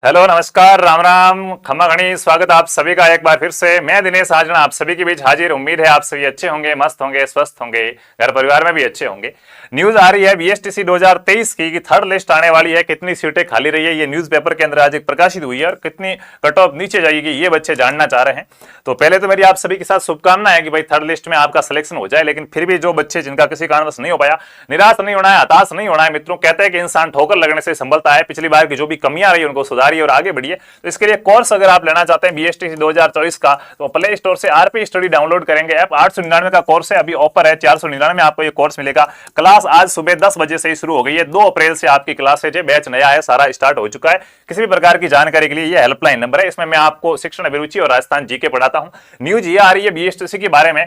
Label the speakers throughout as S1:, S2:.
S1: Hello, नमस्कार, राम राम, खम्मा घनी। स्वागत आप सभी का एक बार फिर से। मैं दिनेश हाजरा आप सभी के बीच हाजिर। उम्मीद है आप सभी अच्छे होंगे, मस्त होंगे, स्वस्थ होंगे, घर परिवार में भी अच्छे होंगे। न्यूज आ रही है बीएसटीसी 2023 की थर्ड लिस्ट आने वाली है। कितनी सीटें खाली रही है ये न्यूज़पेपर के अंदर आज एक प्रकाशित हुई है और कितनी कट ऑफ नीचे जाएगी ये बच्चे जानना चाह रहे हैं। तो पहले तो मेरी आप सभी के साथ शुभकामना है कि भाई थर्ड लिस्ट में आपका सिलेक्शन हो जाए। लेकिन फिर भी जो बच्चे जिनका किसी कारणवश नहीं हो पाया, निराश नहीं होना है, हताश नहीं होना है। मित्रों, कहते हैं कि इंसान ठोकर लगने से संभलता है। पिछली बार की जो भी कमियां रही उनको सुधारिए और आगे बढ़िए। तो इसके लिए कोर्स अगर आप लेना चाहते हैं बीएसटीसी 2024 का, तो प्ले स्टोर से आरपी स्टडी डाउनलोड करेंगे। ऐप 899 का कोर्स है, अभी ऑफर है 499 में आपको ये कोर्स मिलेगा। क्लास आज सुबह 10 बजे से ही शुरू हो गई है। 2 अप्रैल से आपकी क्लास है, बैच नया है, सारा स्टार्ट हो चुका है। किसी भी प्रकार की जानकारी के लिए ये हेल्पलाइन नंबर है। इसमें मैं आपको शिक्षण अभिरुचि और राजस्थान जीके पढ़ाता हूं। न्यूज ये आ रही है बीएसटीसी के बारे में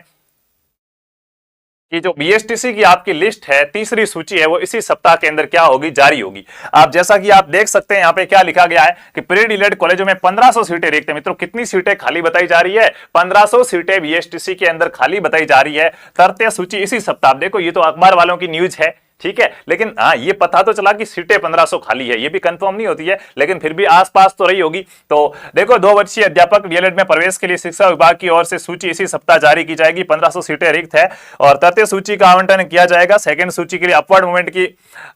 S1: कि जो बीएसटीसी की आपकी लिस्ट है, तीसरी सूची है, वो इसी सप्ताह के अंदर क्या होगी, जारी होगी। आप जैसा कि आप देख सकते हैं यहाँ पे क्या लिखा गया है कि प्री डीलेड कॉलेजों में 1500 सीटें रिक्त है। मित्रों, कितनी सीटें खाली बताई जा रही है? 1500 सीटें बीएसटीसी के अंदर खाली बताई जा रही है। तृतीय सूची इसी सप्ताह। देखो, ये तो अखबार वालों की न्यूज है, ठीक है, लेकिन हाँ, ये पता तो चला कि सीटें 1500 खाली है। ये भी कंफर्म नहीं होती है, लेकिन फिर भी आसपास तो रही होगी। तो देखो, 2 वर्षीय अध्यापक डीएलएड में प्रवेश के लिए शिक्षा विभाग की ओर से सूची इसी सप्ताह जारी की जाएगी। 1500 सीटें रिक्त है और तृतीय सूची का आवंटन किया जाएगा। सेकंड सूची के लिए अपवर्ड मूवमेंट की,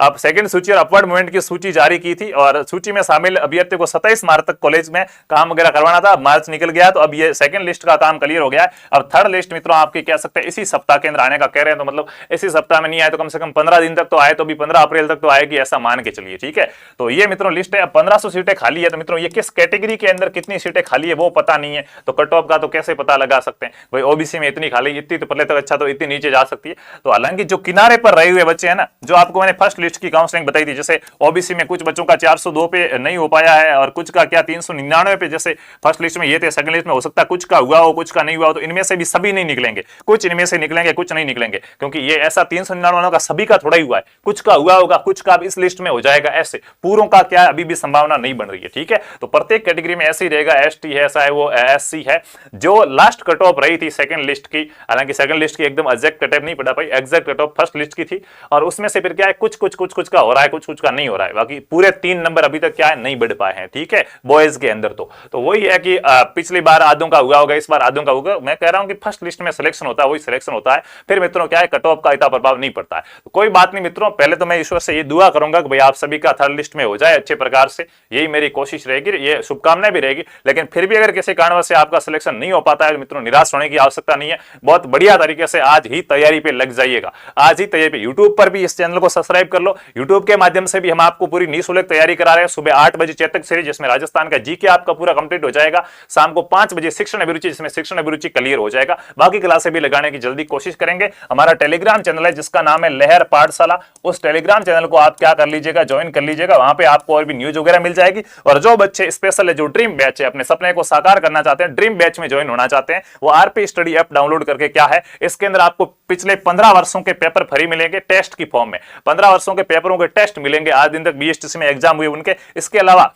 S1: अब सेकंड सूची और अपवर्ड मूवमेंट की सूची जारी की थी और सूची में शामिल अभ्यर्थियों को 27 मार्च तक कॉलेज में काम वगैरह करवाना था। मार्च निकल गया, तो अब ये सेकंड लिस्ट का काम क्लियर हो गया है। अब थर्ड लिस्ट मित्रों आपकी कह सकते हैं इसी सप्ताह के अंदर आने का कह रहे हैं। तो मतलब इसी सप्ताह में नहीं आए तो कम से कम 15 दिन तक तो आए, तो भी 15 अप्रैल तक तो आएगी, ऐसा मान के चलिए, ठीक है। तो ये मित्रों लिस्ट है। अब 1500 सीटें खाली है, तो मित्रों ये किस कैटेगरी के अंदर कितनी सीटें खाली है वो पता नहीं है। तो कट ऑफ का तो कैसे पता लगा सकते हैं? भाई ओबीसी में इतनी खाली, इतनी तो पहले तक, अच्छा तो इतनी नीचे जा सकती है। तो हालांकि जो किनारे पर रहे हुए बच्चे हैं ना, जो आपको मैंने फर्स्ट लिस्ट की काउंसलिंग बताई थी, जैसे ओबीसी में कुछ बच्चों का 402 पे नहीं हो पाया है और कुछ का क्या 399 पे, जैसे फर्स्ट लिस्ट में ये थे, सेकंड लिस्ट में हो सकता है कुछ का हुआ हो, कुछ का नहीं हुआ हो। तो इनमें से भी सभी नहीं निकलेंगे, कुछ इनमें से निकलेंगे, कुछ नहीं निकलेंगे, क्योंकि ये ऐसा 399 का सभी का थोड़ा ही हुआ है। कुछ का हुआ होगा, कुछ का इस लिस्ट में हो जाएगा। ऐसे पूरों का क्या अभी भी संभावना नहीं बन रही है, ठीक है। तो प्रत्येक कैटेगरी में ऐसे ही रहेगा। एसटी है, ऐसा है, वो एससी है। जो लास्ट कट ऑफ रही थी सेकंड लिस्ट की, हालांकि सेकंड लिस्ट की एकदम एग्जैक्ट कट ऑफ नहीं पड़ा पाई, exact cut off first list की थी और उसमें से फिर क्या है, कुछ कुछ कुछ कुछ का हो रहा है, कुछ कुछ का नहीं हो रहा है। बाकी पूरे 3 नंबर अभी तक क्या है, नहीं बढ़ पाए हैं, ठीक है, बॉयज के अंदर। तो वही है कि पिछली बार आधों का हुआ होगा, इस बार आधों का होगा। मैं कह रहा हूं कि फर्स्ट लिस्ट में सिलेक्शन होता है, वही सिलेक्शन होता है। फिर मित्रों क्या है, कट ऑफ का इतना प्रभाव नहीं पड़ता है। तो कोई बात नहीं मित्रों, पहले तो मैं ईश्वर से ये दुआ करूंगा कि भाई आप सभी का थर्ड लिस्ट में हो जाए अच्छे प्रकार से। यही मेरी कोशिश रहेगी, ये शुभकामनाएं भी रहेगी। लेकिन फिर भी अगर किसी कारणवश से आपका सिलेक्शन नहीं हो पाता है, मित्रों निराश होने की आवश्यकता नहीं है। बहुत बढ़िया तरीके से आज ही तैयारी पे लग जाइएगा, आज ही तैयारी पे। यूट्यूब पर भी इस चैनल को सब्सक्राइब कर लो। यूट्यूब के माध्यम से भी हम आपको पूरी निःशुल्क तैयारी करा रहे हैं। सुबह 8 बजे चेतक सीरीज, जिसमें राजस्थान का जीके आपका पूरा कंप्लीट हो जाएगा। शाम को 5 बजे शिक्षण अभिरुचि, जिसमें शिक्षण अभिरुचि क्लियर हो जाएगा। बाकी क्लासें भी लगाने की जल्दी कोशिश करेंगे। हमारा टेलीग्राम चैनल है जिसका नाम है लहर पाठशाला। उस टेलीग्राम चैनल को आप क्या कर लीजिएगा, ज्वाइन कर लीजिएगा। वहां पे आपको और भी न्यूज वगैरह मिल जाएगी। और जो बच्चे स्पेशल है, जो ड्रीम बैच है, अपने सपने को साकार करना चाहते हैं, ड्रीम बैच में ज्वाइन होना चाहते हैं, वो आरपी स्टडी ऐप डाउनलोड करके क्या है, इसके अंदर आपको पिछले 15 वर्षों के पेपर फ्री मिलेंगे टेस्ट की फॉर्म में। 15 वर्षों के पेपरों के टेस्ट मिलेंगे, आज दिन तक बीएसटीसी में एग्जाम हुए उनके। इसके अलावा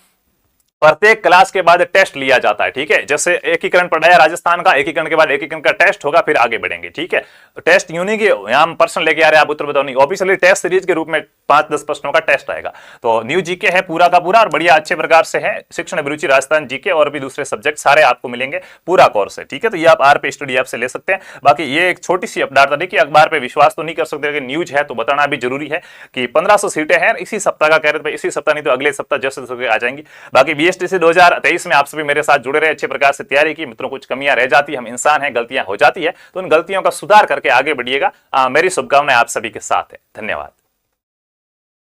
S1: प्रत्येक क्लास के बाद टेस्ट लिया जाता है, ठीक है। जैसे एकीकरण पढ़ाया राजस्थान का, एकीकरण के बाद एकीकरण का टेस्ट होगा, फिर आगे बढ़ेंगे, ठीक है। टेस्ट यूं नहीं कि हम प्रश्न लेके आ रहे हैं आप उत्तर बताओ, नहीं, ऑफिशियली टेस्ट सीरीज के रूप में 5-10 प्रश्नों का टेस्ट आएगा। तो न्यू जीके है पूरा का पूरा और बढ़िया अच्छे प्रकार से है। शिक्षण अभिरुचि, राजस्थान जीके और भी दूसरे सब्जेक्ट सारे आपको मिलेंगे, पूरा कोर्स है, ठीक है। तो ये आप आरपी स्टडी ऐप से ले सकते हैं। बाकी ये एक छोटी सी अपडेट था, देखिए अखबार पे विश्वास तो नहीं कर सकते, लेकिन न्यूज है तो बताना भी जरूरी है कि 1500 सीटें हैं। इसी सप्ताह का कह रहे थे, इसी सप्ताह नहीं तो अगले सप्ताह जैसे आ जाएंगी। बाकी बीएसटीसी 2023 में आप सभी मेरे साथ जुड़े रहे, अच्छे प्रकार से तैयारी की। मित्रों कुछ कमियां रह जाती है, हम इंसान हैं, गलतियां हो जाती है, तो उन गलतियों का सुधार करके आगे बढ़िएगा। मेरी शुभकामनाएं आप सभी के साथ है। धन्यवाद।